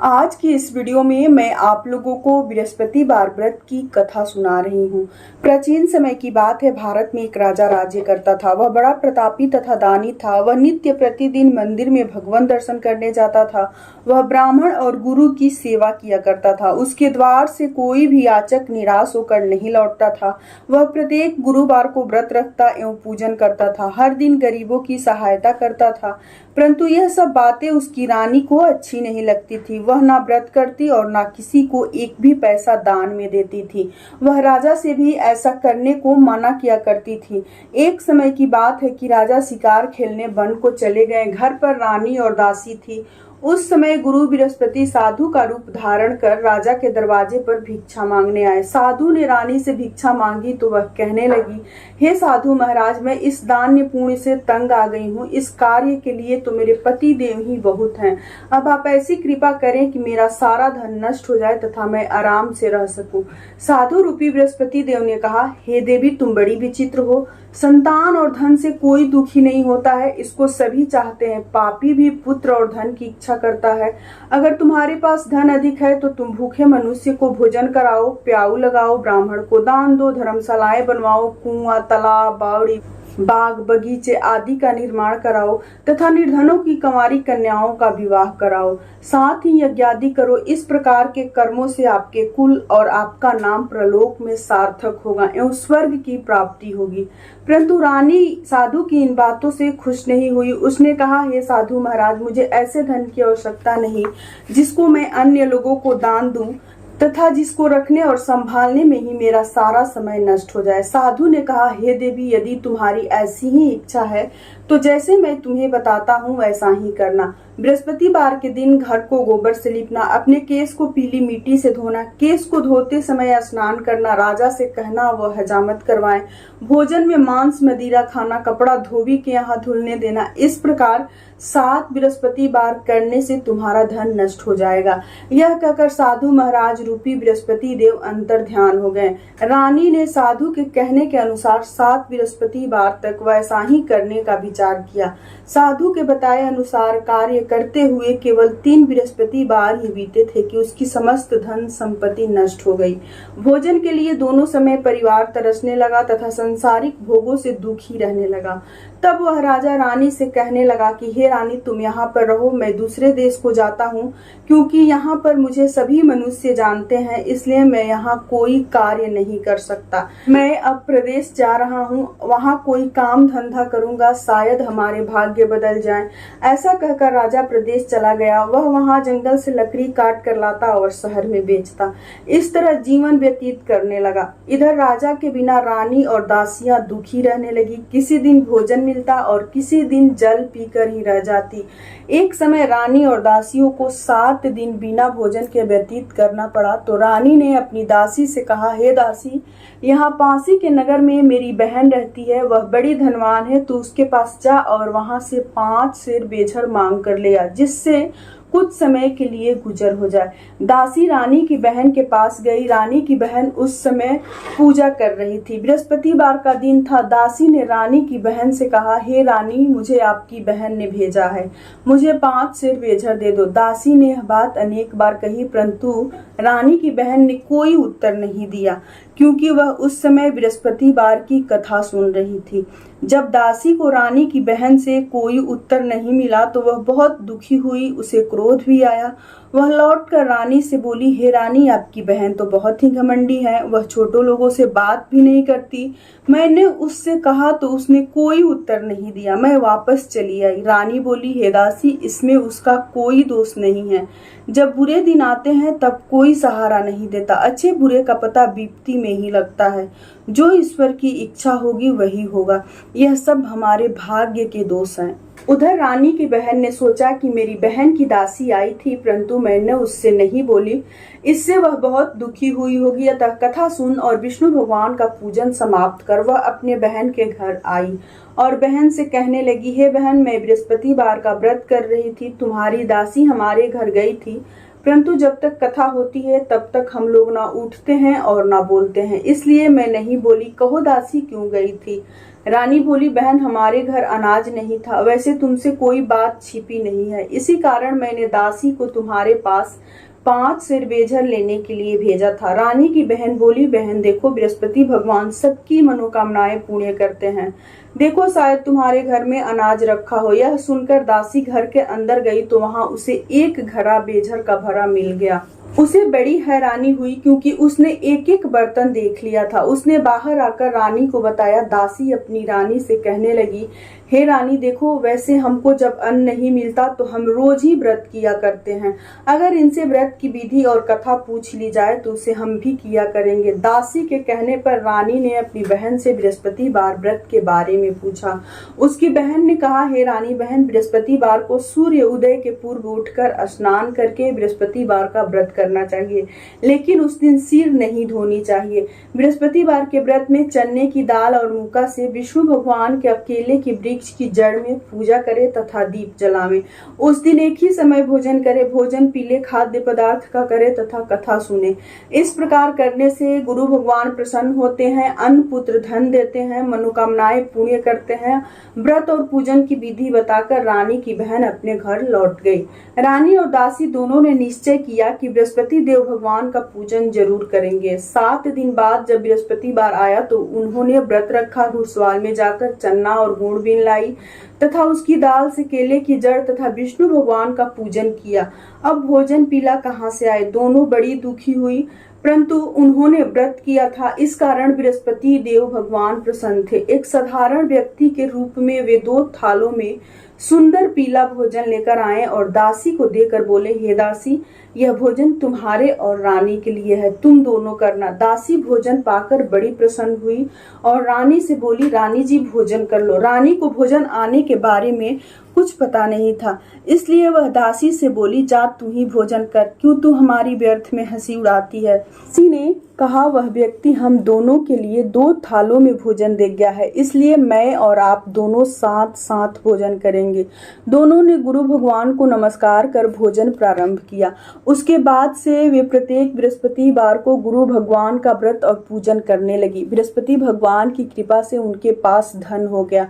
आज की इस वीडियो में मैं आप लोगों को बृहस्पतिवार व्रत की कथा सुना रही हूँ। प्राचीन समय की बात है। भारत में एक राजा राज्य करता था। वह बड़ा प्रतापी तथा दानी था। वह नित्य प्रतिदिन मंदिर में भगवान दर्शन करने जाता था। वह ब्राह्मण और गुरु की सेवा किया करता था। उसके द्वार से कोई भी याचक निराश होकर नहीं लौटता था। वह प्रत्येक गुरुवार को व्रत रखता एवं पूजन करता था। हर दिन गरीबों की सहायता करता था। परंतु यह सब बातें उसकी रानी को अच्छी नहीं लगती थी। वह ना व्रत करती और ना किसी को एक भी पैसा दान में देती थी। वह राजा से भी ऐसा करने को मना किया करती थी। एक समय की बात है कि राजा शिकार खेलने वन को चले गए। घर पर रानी और दासी थी। उस समय गुरु बृहस्पति साधु का रूप धारण कर राजा के दरवाजे पर भिक्षा मांगने आए। साधु ने रानी से भिक्षा मांगी तो वह कहने लगी, हे साधु महाराज, मैं इस दान्य पुण्य से तंग आ गई हूँ। इस कार्य के लिए तो मेरे पति देव ही बहुत हैं। अब आप ऐसी कृपा करें कि मेरा सारा धन नष्ट हो जाए तथा मैं आराम से रह सकूं। साधु रूपी बृहस्पति देव ने कहा, हे देवी, तुम बड़ी विचित्र हो। संतान और धन से कोई दुखी नहीं होता है, इसको सभी चाहते हैं। पापी भी पुत्र और धन की इच्छा करता है। अगर तुम्हारे पास धन अधिक है तो तुम भूखे मनुष्य को भोजन कराओ, प्याऊ लगाओ, ब्राह्मण को दान दो, धर्मशालाएं बनवाओ, कुआं, तालाब, बावड़ी, बाग, बगीचे आदि का निर्माण कराओ तथा निर्धनों की कंवारी कन्याओं का विवाह कराओ। साथ ही यज्ञादि करो। इस प्रकार के कर्मों से आपके कुल और आपका नाम प्रलोक में सार्थक होगा एवं स्वर्ग की प्राप्ति होगी। परंतु रानी साधु की इन बातों से खुश नहीं हुई। उसने कहा, हे साधु महाराज, मुझे ऐसे धन की आवश्यकता नहीं जिसको मैं अन्य लोगों को दान दूं तथा जिसको रखने और संभालने में ही मेरा सारा समय नष्ट हो जाए। साधु ने कहा, हे देवी, यदि तुम्हारी ऐसी ही इच्छा है तो जैसे मैं तुम्हें बताता हूँ वैसा ही करना। बृहस्पतिवार के दिन घर को गोबर से लिपना, अपने केस को पीली मिट्टी से धोना, केस को धोते समय स्नान करना, राजा से कहना वह हजामत करवाएं, भोजन में मांस मदिरा खाना, कपड़ा धोबी के यहाँ धुलने देना। इस प्रकार 7 बृहस्पतिवार करने से तुम्हारा धन नष्ट हो जाएगा। यह कहकर साधु महाराज रूपी बृहस्पति देव अंतर ध्यान हो गए। रानी ने साधु के कहने के अनुसार 7 बृहस्पतिवार तक वैसा ही करने का विचार किया। साधु के बताए अनुसार कार्य करते हुए केवल 3 बृहस्पतिवार ही बीते थे कि उसकी समस्त धन संपत्ति नष्ट हो गई। भोजन के लिए दोनों समय परिवार तरसने लगा तथा संसारिक भोगों से दुखी रहने लगा। तब वह राजा रानी से कहने लगा कि हे रानी, तुम यहाँ पर रहो, मैं दूसरे देश को जाता हूँ, क्योंकि यहाँ पर मुझे सभी मनुष्य जानते हैं, इसलिए मैं यहाँ कोई कार्य नहीं कर सकता। मैं अब प्रदेश जा रहा हूँ, वहाँ कोई काम धंधा करूंगा, शायद हमारे भाग्य बदल जाएं। ऐसा कहकर राजा प्रदेश चला गया। वह वहाँ जंगल से लकड़ी काट कर लाता और शहर में बेचता। इस तरह जीवन व्यतीत करने लगा। इधर राजा के बिना रानी और दासियां दुखी रहने लगी। किसी दिन भोजन मिलता और किसी दिन जल पीकर ही रह जाती। एक समय रानी और दासियों को 7 दिन बिना भोजन के व्यतीत करना पड़ा तो रानी ने अपनी दासी से कहा, हे दासी, यहाँ पासी के नगर में मेरी बहन रहती है, वह बड़ी धनवान है, तू उसके पास जा और वहां से 5 सेर बेझर मांग कर ले आ, जिससे कुछ समय के लिए गुजर हो जाए। दासी रानी की बहन के पास गई। रानी की बहन उस समय पूजा कर रही थी। बृहस्पतिवार का दिन था। दासी ने रानी की बहन से कहा, हे रानी, मुझे आपकी बहन ने भेजा है, मुझे 5 सेर बेझर दे दो। दासी ने यह बात अनेक बार कही, परंतु रानी की बहन ने कोई उत्तर नहीं दिया, क्योंकि वह उस समय बृहस्पतिवार की कथा सुन रही थी। जब दासी को रानी की बहन से कोई उत्तर नहीं मिला तो वह बहुत दुखी हुई। उसे क्रोध भी आया। वह लौटकर रानी से बोली, हे रानी, आपकी बहन तो बहुत ही घमंडी है, वह छोटों लोगों से बात भी नहीं करती। मैंने उससे कहा तो उसने कोई उत्तर नहीं दिया। मैं वापस चली आई। रानी बोली, हे दासी, इसमें उसका कोई दोष नहीं है। जब बुरे दिन आते हैं तब कोई सहारा नहीं देता। अच्छे बुरे का पता विपत्ति में ही लगता है। जो ईश्वर की इच्छा होगी वही होगा। यह सब हमारे भाग्य के दोष हैं। उधर रानी की बहन ने सोचा कि मेरी बहन की दासी आई थी, परंतु मैंने उससे नहीं बोली, इससे वह बहुत दुखी हुई होगी। अतः कथा सुन और विष्णु भगवान का पूजन समाप्त कर वह अपने बहन के घर आई और बहन से कहने लगी, हे बहन, मैं बृहस्पतिवार का व्रत कर रही थी, तुम्हारी दासी हमारे घर गई थी, परंतु जब तक कथा होती है तब तक हम लोग ना उठते हैं और ना बोलते हैं। इसलिए मैं नहीं बोली। कहो दासी क्यों गई थी? रानी बोली, बहन हमारे घर अनाज नहीं था। वैसे तुमसे कोई बात छिपी नहीं है, इसी कारण मैंने दासी को तुम्हारे पास 5 सिर बेझर लेने के लिए भेजा था। रानी की बहन बोली, बहन देखो, बृहस्पति भगवान सबकी मनोकामनाएं पूर्ण करते हैं। देखो शायद तुम्हारे घर में अनाज रखा हो। यह सुनकर दासी घर के अंदर गई तो वहां उसे एक घड़ा बेझर का भरा मिल गया। उसे बड़ी हैरानी हुई क्योंकि उसने एक एक बर्तन देख लिया था। उसने बाहर आकर रानी को बताया। दासी अपनी रानी से कहने लगी, हे रानी देखो, वैसे हमको जब अन्न नहीं मिलता तो हम रोज ही व्रत किया करते हैं। अगर इनसे व्रत की विधि और कथा पूछ ली जाए तो उसे हम भी किया करेंगे। दासी के कहने पर रानी ने अपनी बहन से बृहस्पतिवार व्रत के बारे में पूछा। उसकी बहन ने कहा, हे रानी बहन, बृहस्पतिवार को सूर्य उदय के पूर्व उठकर स्नान करके बृहस्पतिवार का व्रत करना चाहिए, लेकिन उस दिन सिर नहीं धोनी चाहिए। बृहस्पतिवार के व्रत में चने की दाल और मुका से विष्णु भगवान के अकेले की वृक्ष की जड़ में पूजा करे तथा दीप जलावे। उस दिन एक ही समय भोजन करे। भोजन पीले खाद्य पदार्थ का करे तथा कथा सुने। इस प्रकार करने से गुरु भगवान प्रसन्न होते हैं, अन्न पुत्र धन देते हैं, मनोकामनाएं पूर्ण करते हैं। व्रत और पूजन की विधि बताकर रानी की बहन अपने घर लौट गई। रानी और दासी दोनों ने निश्चय किया कि बृहस्पति देव भगवान का पूजन जरूर करेंगे। 7 दिन बाद जब बृहस्पतिवार आया तो उन्होंने व्रत रखा। घुड़सवाल में जाकर चन्ना और गुड़ बीन लाई तथा उसकी दाल से केले की जड़ तथा विष्णु भगवान का पूजन किया। अब भोजन पीला कहाँ से आए? दोनों बड़ी दुखी हुई, परंतु उन्होंने व्रत किया था, इस कारण बृहस्पति देव भगवान प्रसन्न थे। एक साधारण व्यक्ति के रूप में वे 2 थालों में सुंदर पीला भोजन लेकर आए और दासी को देकर बोले, हे दासी, यह भोजन तुम्हारे और रानी के लिए है, तुम दोनों करना। दासी भोजन पाकर बड़ी प्रसन्न हुई और रानी से बोली, रानी जी भोजन कर लो। रानी को भोजन आने के बारे में कुछ पता नहीं था, इसलिए वह दासी से बोली, जा तू ही भोजन कर, क्यों तू हमारी व्यर्थ में हंसी उड़ाती है? दासी ने कहा, वह व्यक्ति हम दोनों के लिए 2 थालों में भोजन दे गया है, इसलिए मैं और आप दोनों साथ साथ भोजन करेंगे। दोनों ने गुरु भगवान को नमस्कार कर भोजन प्रारंभ किया। उसके बाद से वे प्रत्येक बृहस्पतिवार को गुरु भगवान का व्रत और पूजन करने लगी। बृहस्पति भगवान की कृपा से उनके पास धन हो गया,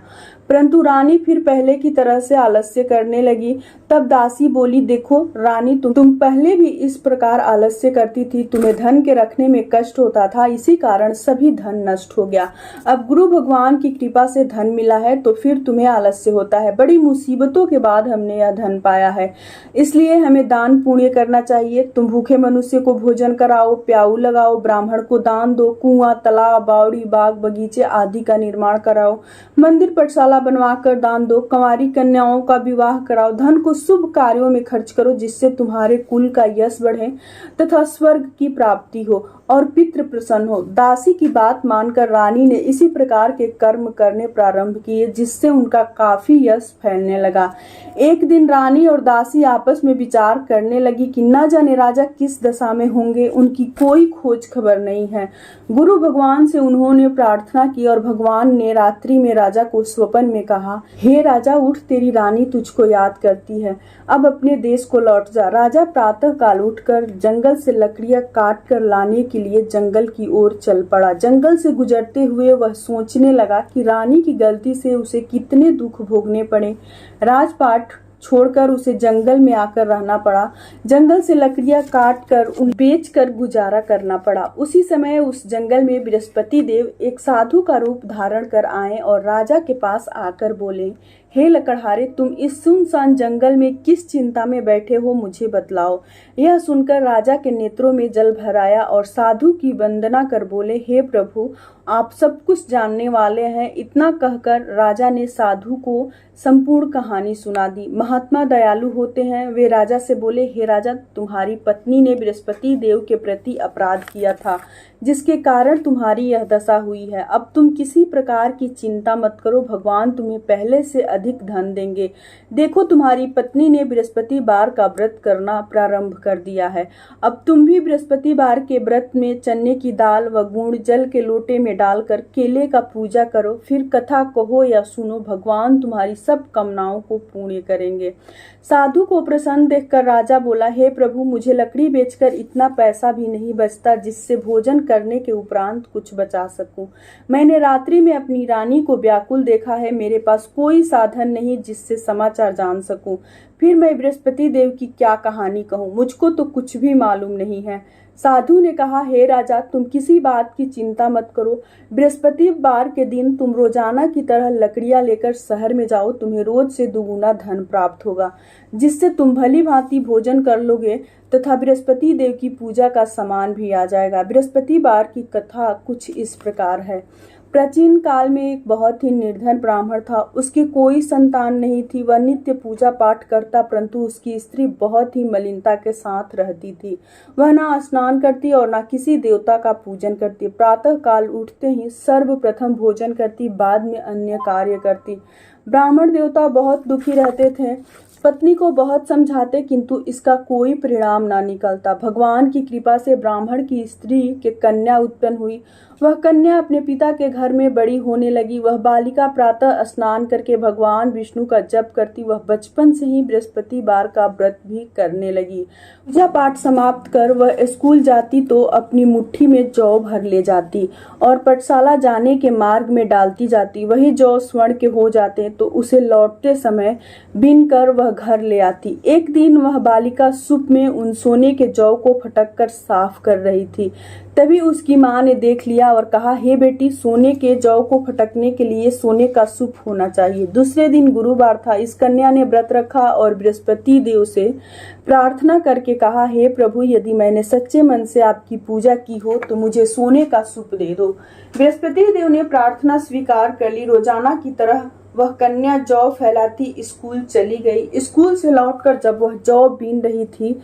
परंतु रानी फिर पहले की तरह से आलस्य करने लगी। तब दासी बोली, देखो रानी, तुम पहले भी इस प्रकार आलस्य करती थी, तुम्हें धन के रखने में कष्ट होता था, इसी कारण सभी धन नष्ट हो गया। अब गुरु भगवान की कृपा से धन मिला है तो फिर तुम्हें आलस्य होता है। बड़ी मुसीबतों के बाद हमने यह धन पाया है, इसलिए हमें दान पुण्य करना चाहिए। तुम भूखे मनुष्य को भोजन कराओ, प्याऊ लगाओ, ब्राह्मण को दान दो, कुआं, तालाब, बावड़ी, बाग, बगीचे आदि का निर्माण कराओ, मंदिर पाठशाला बनवाकर दान दो, कंवारी कन्याओं का विवाह कराओ, धन को शुभ कार्यों में खर्च करो, जिससे तुम्हारे कुल का यश बढ़े तथा स्वर्ग की प्राप्ति हो और पितृ प्रसन्न हो। दासी की बात मानकर रानी ने इसी प्रकार के कर्म करने प्रारंभ किए, जिससे उनका काफी यश फैलने लगा। एक दिन रानी और दासी आपस में विचार करने लगी कि न जाने राजा किस दशा में होंगे, उनकी कोई खोज खबर नहीं है। गुरु भगवान से उन्होंने प्रार्थना की और भगवान ने रात्रि में राजा को स्वप्न में कहा, हे राजा, उठ, तेरी रानी तुझको याद करती है, अब अपने देश को लौट जा। राजा प्रातः काल उठकर जंगल से लकड़ियां काट कर लाने के लिए जंगल की ओर चल पड़ा। जंगल से गुजरते हुए वह सोचने लगा कि रानी की गलती से उसे कितने दुख भोगने पड़े। राजपाट छोड़कर उसे जंगल में आकर रहना पड़ा। जंगल से लकड़ियां काट कर उन्हें बेचकर गुजारा करना पड़ा। उसी समय उस जंगल में बृहस्पति देव एक साधु का रूप धारण कर आए और राजा के पास आकर बोले, हे लकड़हारे, तुम इस सुनसान जंगल में किस चिंता में बैठे हो, मुझे बतलाओ। यह सुनकर राजा के नेत्रों में जल भर आया और साधु की वंदना कर बोले, हे प्रभु, आप सब कुछ जानने वाले हैं। इतना कहकर राजा ने साधु को संपूर्ण कहानी सुना दी। महात्मा दयालु होते हैं। वे राजा से बोले, हे राजा, तुम्हारी पत्नी ने बृहस्पति देव के प्रति अपराध किया था, जिसके कारण तुम्हारी यह दशा हुई है। अब तुम किसी प्रकार की चिंता मत करो, भगवान तुम्हें पहले से अधिक धन देंगे। देखो, तुम्हारी पत्नी ने बृहस्पतिवार का व्रत करना प्रारंभ कर दिया है। अब तुम भी बृहस्पतिवार के व्रत में चने की दाल व गुड़ जल के लोटे में डालकर केले का पूजा करो, फिर कथा कहो या सुनो, भगवान तुम्हारी सब कामनाओं को पूर्ण करेंगे। साधु को प्रसन्न देखकर राजा बोला, हे प्रभु, मुझे लकड़ी बेचकर इतना पैसा भी नहीं बचता जिससे भोजन करने के उपरांत कुछ बचा सकूं। मैंने रात्रि में अपनी रानी को व्याकुल देखा है, मेरे पास कोई साधन नहीं जिससे समाचार जान सकूं। फिर मैं बृहस्पति देव की क्या कहानी कहूँ, मुझको तो कुछ भी मालूम नहीं है। साधु ने कहा, हे राजा, तुम किसी बात की चिंता मत करो। बृहस्पतिवार के दिन तुम रोजाना की तरह लकड़ियां लेकर शहर में जाओ, तुम्हें रोज से दुगुना धन प्राप्त होगा, जिससे तुम भली भांति भोजन कर लोगे तथा बृहस्पति देव की पूजा का सामान भी आ जाएगा। बृहस्पतिवार की कथा कुछ इस प्रकार है। प्राचीन काल में एक बहुत ही निर्धन ब्राह्मण था। उसकी कोई संतान नहीं थी। वह नित्य पूजा पाठ करता, परंतु उसकी स्त्री बहुत ही मलिनता के साथ रहती थी। वह ना स्नान करती और ना किसी देवता का पूजन करती। प्रातः काल उठते ही सर्वप्रथम भोजन करती, बाद में अन्य कार्य करती। ब्राह्मण देवता बहुत दुखी रहते थे। पत्नी को बहुत समझाते, किंतु इसका कोई परिणाम ना निकलता। भगवान की कृपा से ब्राह्मण की स्त्री के कन्या उत्पन्न हुई। वह कन्या अपने पिता के घर में बड़ी होने लगी। वह बालिका प्रातः स्नान करके भगवान विष्णु का जप करती। वह बचपन से ही बृहस्पतिवार का व्रत भी करने लगी। पूजा पाठ समाप्त कर वह स्कूल जाती तो अपनी मुट्ठी में जौ भर ले जाती और पाठशाला जाने के मार्ग में डालती जाती। वही जौ स्वर्ण के हो जाते तो उसे लौटते समय बीन कर वह घर ले आती। एक दिन वह बालिका सूप में उन सोने के जौ को फटक कर साफ कर रही थी। तभी उसकी माँ ने देख लिया और कहा, हे बेटी, सोने के जौ को फटकने के लिए सोने का सूप होना चाहिए। दूसरे दिन गुरुवार था। इस कन्या ने व्रत रखा और बृहस्पति देव से प्रार्थना करके कहा, हे प्रभु, यदि मैंने सच्चे मन से आपकी पूजा की हो तो मुझे सोने का सूप दे दो। बृहस्पति देव ने प्रार्थना स्वीकार कर ली। रोजाना की तरह वह कन्या जौ फैलाती स्कूल चली गई। स्कूल से लौटकर जब वह जौ बीन रही थी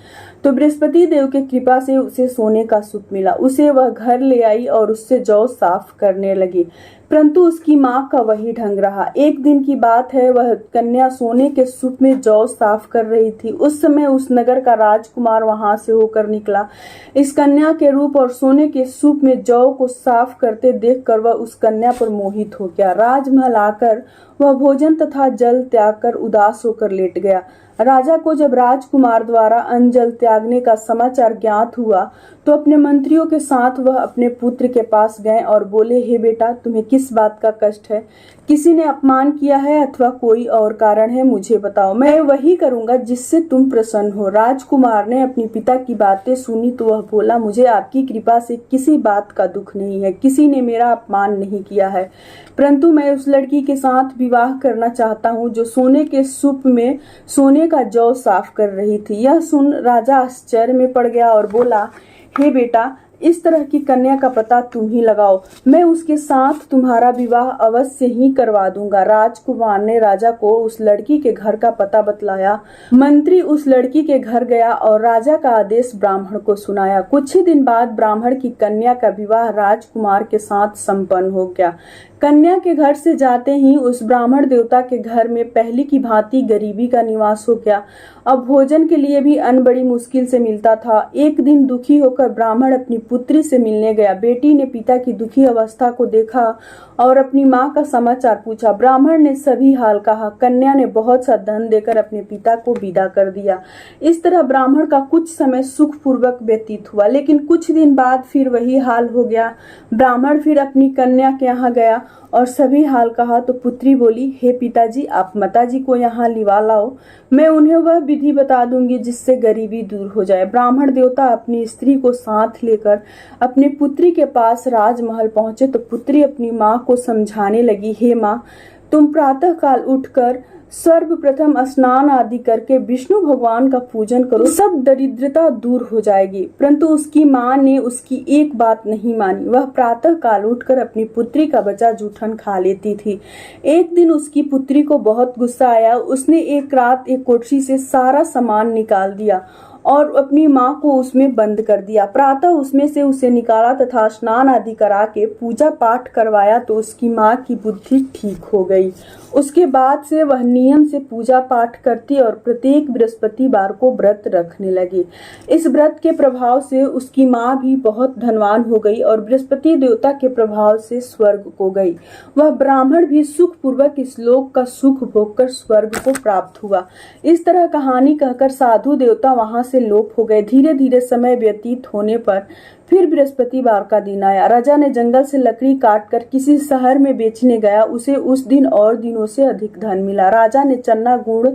तो बृहस्पति देव के कृपा से उसे सोने का सूप मिला। उसे वह घर ले आई और उससे जौ साफ करने लगी, परंतु उसकी माँ का वही ढंग रहा। एक दिन की बात है, वह कन्या सोने के सूप में जौ साफ कर रही थी। उस समय उस नगर का राजकुमार वहां से होकर निकला। इस कन्या के रूप और सोने के सूप में जौ को साफ करते देखकर वह उस कन्या पर मोहित हो गया। राजमहल आकर वह भोजन तथा जल त्याग कर उदास होकर लेट गया। राजा को जब राजकुमार द्वारा अन्न जल त्यागने का समाचार ज्ञात हुआ तो अपने मंत्रियों के साथ वह अपने पुत्र के पास गए और बोले, हे बेटा, तुम्हें किस बात का कष्ट है? किसी ने अपमान किया है अथवा कोई और कारण है? मुझे बताओ, मैं वही करूंगा जिससे तुम प्रसन्न हो। राजकुमार ने अपने पिता की बातें सुनी तो वह बोला, मुझे आपकी कृपा से किसी बात का दुख नहीं है। किसी ने मेरा अपमान नहीं किया है, परंतु मैं उस लड़की के साथ विवाह करना चाहता हूँ जो सोने के सूप में सोने का जौ साफ कर रही थी। यह सुन राजा आश्चर्य में पड़ गया और बोला, हे बेटा, इस तरह की कन्या का पता तुम ही लगाओ, मैं उसके साथ तुम्हारा विवाह अवश्य ही करवा दूंगा। राजकुमार ने राजा को उस लड़की के घर का पता बतलाया। मंत्री उस लड़की के घर गया और राजा का आदेश ब्राह्मण को सुनाया। कुछ ही दिन बाद ब्राह्मण की कन्या का विवाह राजकुमार के साथ संपन्न हो गया। कन्या के घर से जाते ही उस ब्राह्मण देवता के घर में पहले की भांति गरीबी का निवास हो गया। अब भोजन के लिए भी अन्न बड़ी मुश्किल से मिलता था। एक दिन दुखी होकर ब्राह्मण अपनी पुत्री से मिलने गया। बेटी ने पिता की दुखी अवस्था को देखा और अपनी माँ का समाचार पूछा। ब्राह्मण ने सभी हाल कहा। कन्या ने बहुत सा धन देकर अपने पिता को विदा कर दिया। इस तरह ब्राह्मण का कुछ समय सुखपूर्वक व्यतीत हुआ, लेकिन कुछ दिन बाद फिर वही हाल हो गया। ब्राह्मण फिर अपनी कन्या के यहाँ गया और सभी हाल कहा तो पुत्री बोली, हे पिताजी, आप माताजी को यहाँ लिवा लाओ, मैं उन्हें वह विधि बता दूंगी जिससे गरीबी दूर हो जाए। ब्राह्मण देवता अपनी स्त्री को साथ लेकर अपनी पुत्री के पास राजमहल पहुंचे तो पुत्री अपनी माँ को समझाने लगी, हे माँ, तुम प्रातः काल उठकर सर्वप्रथम स्नान आदि करके विष्णु भगवान का पूजन करो, सब दरिद्रता दूर हो जाएगी। परंतु उसकी माँ ने उसकी एक बात नहीं मानी। वह प्रातः काल उठकर अपनी पुत्री का बचा जूठन खा लेती थी। एक दिन उसकी पुत्री को बहुत गुस्सा आया। उसने एक रात एक कोठरी से सारा सामान निकाल दिया और अपनी माँ को उसमें बंद कर दिया। प्रातः उसमें से उसे निकाला तथा स्नान आदि करा के पूजा पाठ करवाया तो उसकी माँ की बुद्धि ठीक हो गई। उसके बाद से वह नियम से पूजा पाठ करती और प्रत्येक बृहस्पतिवार को व्रत रखने लगी। इस व्रत के प्रभाव से उसकी माँ भी बहुत धनवान हो गई और बृहस्पति देवता के प्रभाव से स्वर्ग को गई। वह ब्राह्मण भी सुख पूर्वक इस लोक का सुख भोगकर स्वर्ग को प्राप्त हुआ। इस तरह कहानी कहकर साधु देवता वहां से लोप हो गए। धीरे धीरे समय व्यतीत होने पर फिर बृहस्पतिवार का दिन आया। राजा ने जंगल से लकड़ी काटकर किसी शहर में बेचने गया। उसे उस दिन और दिनों से अधिक धन मिला। राजा ने चन्ना गुड़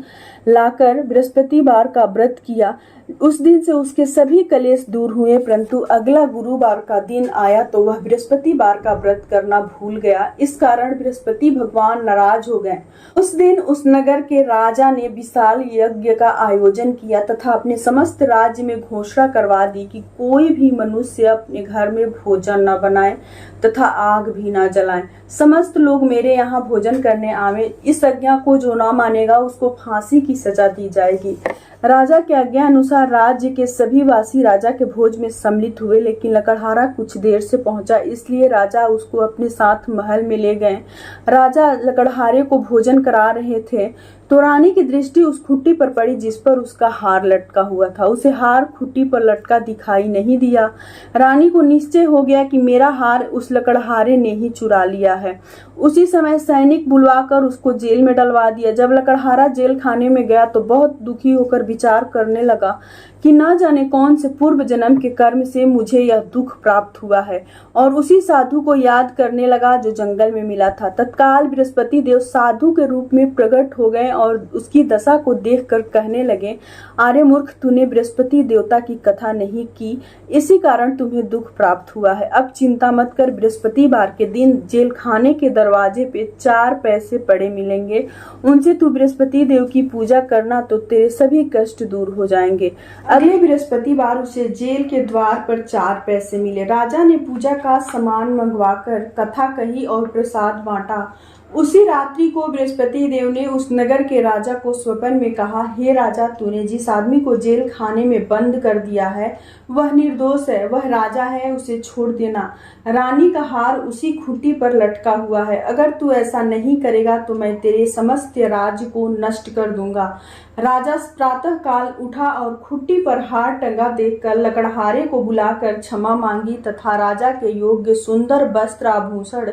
लाकर बृहस्पतिवार का व्रत किया। उस दिन से उसके सभी कलेश दूर हुए, परंतु अगला गुरुवार का दिन आया तो वह बृहस्पतिवार का व्रत करना भूल गया। इस कारण बृहस्पति भगवान नाराज हो गए। उस दिन उस नगर के राजा ने विशाल यज्ञ का आयोजन किया तथा अपने समस्त राज्य में घोषणा करवा दी कि कोई भी मनुष्य अपने घर में भोजन न बनाए तथा आग भी न जलाएं। समस्त लोग मेरे यहाँ भोजन करने आवे। इस आज्ञा को जो न मानेगा उसको फांसी की सजा दी जाएगी। राजा के आज्ञा अनुसार राज्य के सभी वासी राजा के भोज में सम्मिलित हुए, लेकिन लकड़हारा कुछ देर से पहुंचा, इसलिए राजा उसको अपने साथ महल में ले गए। राजा लकड़हारे को भोजन करा रहे थे तो रानी की दृष्टि उस खुट्टी पर पड़ी जिस पर उसका हार लटका हुआ था। उसे हार खुट्टी पर लटका दिखाई नहीं दिया। रानी को निश्चय हो गया कि मेरा हार उस लकड़हारे ने ही चुरा लिया है। उसी समय सैनिक बुलवाकर उसको जेल में डलवा दिया। जब लकड़हारा जेल खाने में गया तो बहुत दुखी होकर विचार करने लगा कि न जाने कौन से पूर्व जन्म के कर्म से मुझे यह दुख प्राप्त हुआ है, और उसी साधु को याद करने लगा जो जंगल में मिला था। तत्काल बृहस्पति देव साधु के रूप में प्रकट हो गए और उसकी दशा को देखकर कहने लगे, अरे मूर्ख, तूने बृहस्पति देवता की कथा नहीं की, इसी कारण तुम्हें दुख प्राप्त हुआ है। अब चिंता मत कर, बृहस्पतिवार के दिन जेल खाने के दरवाजे पे 4 पैसे पड़े मिलेंगे, उनसे तू बृहस्पति देव की पूजा करना तो तेरे सभी कष्ट दूर हो जाएंगे। अगले बृहस्पतिवार उसे जेल के द्वार पर 4 पैसे मिले। राजा ने पूजा का सामान मंगवाकर कथा कही और प्रसाद बांटा। उसी रात्रि को बृहस्पति देव ने उस नगर के राजा को स्वप्न में कहा, हे राजा, तूने जिस आदमी को जेल खाने में बंद कर दिया है वह निर्दोष है, वह राजा है, उसे छोड़ देना। रानी का हार उसी खुट्टी पर लटका हुआ है। अगर तू ऐसा नहीं करेगा तो मैं तेरे समस्त राज्य को नष्ट कर दूंगा। राजा प्रातः काल उठा और खुट्टी पर हार टंगा देखकर लकड़हारे को बुलाकर क्षमा मांगी तथा राजा के योग्य सुंदर वस्त्र आभूषण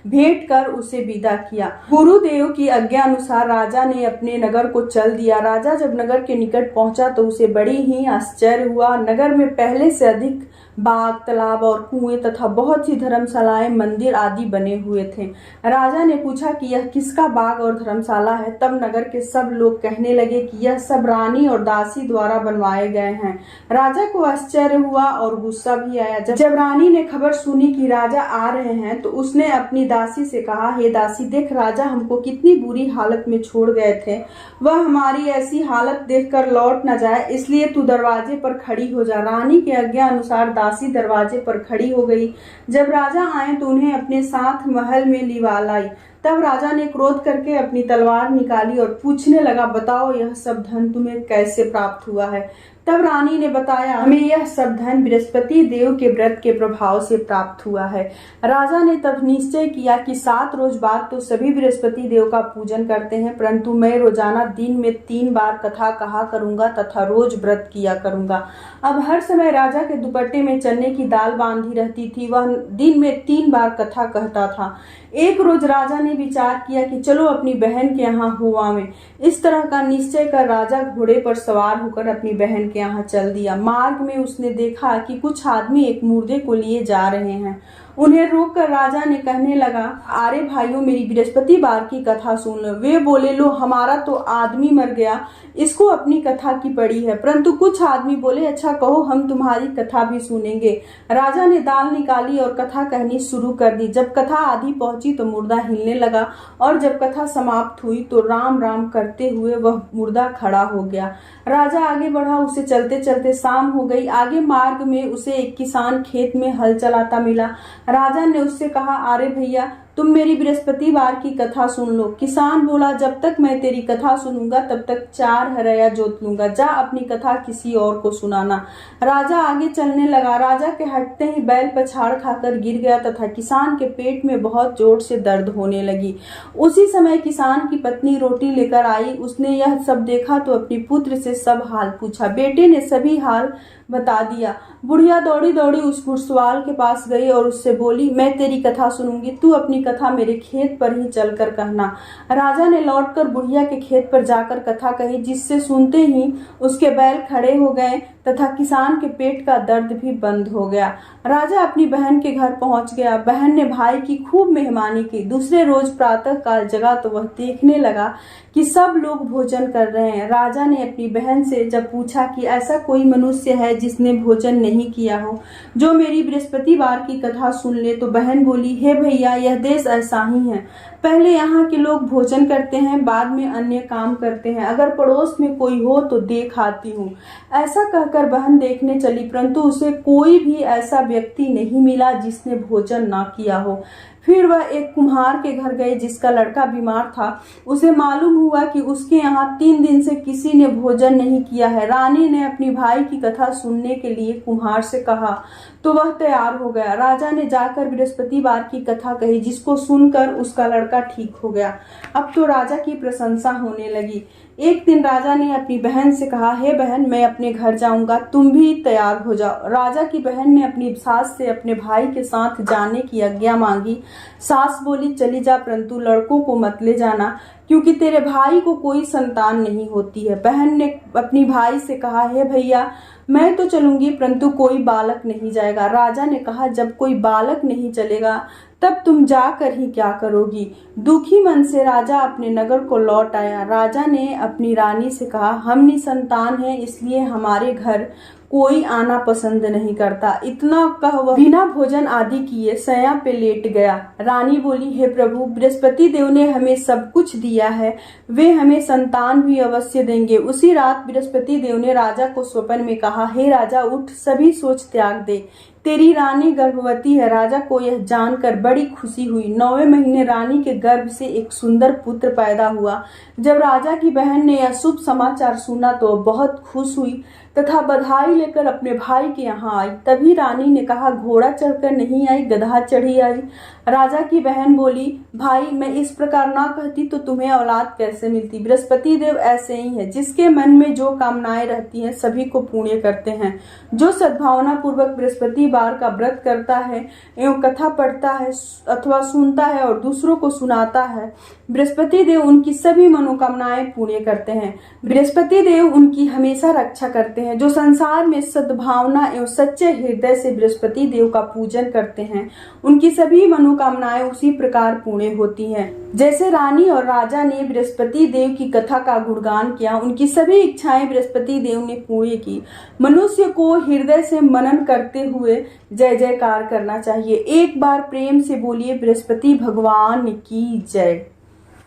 भेंट कर उसे विदा किया। गुरुदेव की आज्ञा अनुसार राजा ने अपने नगर को चल दिया। राजा जब नगर के निकट पहुंचा तो उसे बड़ी ही आश्चर्य हुआ। नगर में पहले से अधिक बाग, तालाब और कुएं तथा बहुत सी धर्मशालाएं, मंदिर आदि बने हुए थे। राजा ने पूछा कि यह किसका बाग और धर्मशाला है। तब नगर के सब लोग कहने लगे कि यह सब रानी और दासी द्वारा बनवाए गए हैं। राजा को आश्चर्य हुआ और गुस्सा भी आया। जब रानी ने खबर सुनी कि राजा आ रहे हैं तो उसने अपनी दासी से कहा, हे दासी, देख, राजा हमको कितनी बुरी हालत में छोड़ गए थे। वह हमारी ऐसी हालत देखकर लौट न जाए, इसलिए तू दरवाजे पर खड़ी हो जा। रानी की आज्ञा अनुसार दासी दरवाजे पर खड़ी हो गई। जब राजा आए तो उन्हें अपने साथ महल में लिवा लाई। तब राजा ने क्रोध करके अपनी तलवार निकाली और पूछने लगा, बताओ यह सब धन तुम्हें कैसे प्राप्त हुआ है। तब रानी ने बताया, हमें यह सब धन बृहस्पति देव के व्रत के प्रभाव से प्राप्त हुआ है। राजा ने तब निश्चय किया कि 7 रोज बाद तो सभी बृहस्पति देव का पूजन करते हैं, परंतु मैं रोजाना दिन में 3 बार कथा कहा करूंगा तथा रोज व्रत किया करूंगा। अब हर समय राजा के दुपट्टे में चने की दाल बांधी रहती थी। वह दिन में 3 बार कथा कहता था। एक रोज राजा ने विचार किया कि चलो अपनी बहन के यहाँ हो आवें। इस तरह का निश्चय कर राजा घोड़े पर सवार होकर अपनी बहन के यहाँ चल दिया। मार्ग में उसने देखा कि कुछ आदमी एक मुर्दे को लिए जा रहे हैं। उन्हें रोककर राजा ने कहने लगा, अरे भाइयों, मेरी बृहस्पतिवार की कथा सुन लो। वे बोले, लो, हमारा तो आदमी मर गया, इसको अपनी कथा की पड़ी है। परंतु कुछ आदमी बोले, अच्छा कहो, हम तुम्हारी कथा भी सुनेंगे। राजा ने दाल निकाली और कथा कहनी शुरू कर दी। जब कथा आधी पहुंची तो मुर्दा हिलने लगा और जब कथा समाप्त हुई तो राम राम करते हुए वह मुर्दा खड़ा हो गया। राजा आगे बढ़ा। उसे चलते चलते शाम हो गई। आगे मार्ग में उसे एक किसान खेत में हल चलाता मिला। राजा ने उससे कहा, अरे भैया, तुम मेरी बृहस्पतिवार की कथा सुन लो। किसान बोला, जब तक मैं तेरी कथा सुनूंगा तब तक 4 हरया जोत लूंगा, जा अपनी कथा किसी और को सुनाना। राजा आगे चलने लगा। राजा के हटते ही बैल पछाड़ खाकर गिर गया तथा किसान के पेट में बहुत जोर से दर्द होने लगी। उसी समय किसान की पत्नी रोटी लेकर आई। उसने यह सब देखा तो अपने पुत्र से सब हाल पूछा। बेटे ने सभी हाल बता दिया। बुढ़िया दौड़ी दौड़ी उस घुड़सवार के पास गई और उससे बोली, मैं तेरी कथा सुनूंगी, तू अपनी कथा मेरे खेत पर ही चलकर कहना। राजा ने लौटकर बुढ़िया के खेत पर जाकर कथा कही, जिससे सुनते ही उसके बैल खड़े हो गए तथा किसान के पेट का दर्द भी बंद हो गया। राजा अपनी बहन के घर पहुंच गया। बहन ने भाई की खूब मेहमानी की। दूसरे रोज प्रातः काल जगा तो वह देखने लगा कि सब लोग भोजन कर रहे हैं। राजा ने अपनी बहन से जब पूछा कि ऐसा कोई मनुष्य है जिसने भोजन नहीं किया हो, जो मेरी बृहस्पतिवार की कथा सुन ले, तो बहन बोली, हे भैया, यह देश ऐसा ही है। पहले यहाँ के लोग भोजन करते हैं, बाद में अन्य काम करते हैं। अगर पड़ोस में कोई हो तो देख आती हूँ। ऐसा कहकर बहन देखने चली, परंतु उसे कोई भी ऐसा व्यक्ति नहीं मिला जिसने भोजन ना किया हो। फिर वह एक कुम्हार के घर गए जिसका लड़का बीमार था। उसे मालूम हुआ कि उसके यहाँ 3 दिन से किसी ने भोजन नहीं किया है। रानी ने अपनी भाई की कथा सुनने के लिए कुम्हार से कहा तो वह तैयार हो गया। राजा ने जाकर बृहस्पतिवार की कथा कही, जिसको सुनकर उसका लड़का ठीक हो गया। अब तो राजा की प्रशंसा होने लगी। एक दिन राजा ने अपनी बहन से कहा, हे बहन, मैं अपने घर जाऊंगा, तुम भी तैयार हो जाओ। राजा की बहन ने अपनी सास से अपने भाई के साथ जाने की आज्ञा मांगी। सास बोली, चली जा, परंतु लड़कों को मत ले जाना, क्योंकि तेरे भाई को कोई संतान नहीं होती है। बहन ने अपनी भाई से कहा, हे भैया, मैं तो चलूंगी, परंतु कोई बालक नहीं जाएगा। राजा ने कहा, जब कोई बालक नहीं चलेगा तब तुम जाकर ही क्या करोगी। दुखी मन से राजा अपने नगर को लौट आया। राजा ने अपनी रानी से कहा, हम निसंतान हैं, इसलिए हमारे घर कोई आना पसंद नहीं करता। इतना कह वह बिना भोजन आदि किए शैया पे लेट गया। रानी बोली, हे प्रभु, बृहस्पति देव ने हमें सब कुछ दिया है, वे हमें संतान भी अवश्य देंगे। उसी रात बृहस्पति देव ने राजा को स्वप्न में कहा, हे राजा, उठ, सभी सोच त्याग दे, तेरी रानी गर्भवती है। राजा को यह जानकर बड़ी खुशी हुई। 9वें महीने रानी के गर्भ से एक सुंदर पुत्र पैदा हुआ। जब राजा की बहन ने यह शुभ समाचार सुना तो बहुत खुश हुई तथा बधाई लेकर अपने भाई के यहाँ आई। तभी रानी ने कहा, घोड़ा चढ़कर नहीं आई, गधा चढ़ी आई। राजा की बहन बोली, भाई, मैं इस प्रकार ना कहती तो तुम्हें औलाद कैसे मिलती। बृहस्पति देव ऐसे ही है, जिसके मन में जो कामनाएं रहती हैं सभी को पूर्ण करते हैं। जो सद्भावना पूर्वक बृहस्पतिवार का व्रत करता है एवं कथा पढ़ता है अथवा सुनता है और दूसरों को सुनाता है, बृहस्पति देव उनकी सभी मनोकामनाएं पूर्ण करते हैं। बृहस्पति देव उनकी हमेशा रक्षा करते हैं। जो संसार में सद्भावना एवं सच्चे हृदय से बृहस्पति देव का पूजन करते हैं, उनकी सभी मनोकामनाएं उसी प्रकार पूर्ण होती हैं। जैसे रानी और राजा ने बृहस्पति देव की कथा का गुणगान किया, उनकी सभी इच्छाएं बृहस्पति देव ने पूर्ण की। मनुष्य को हृदय से मनन करते हुए जय जयकार करना चाहिए। एक बार प्रेम से बोलिए, बृहस्पति भगवान की जय।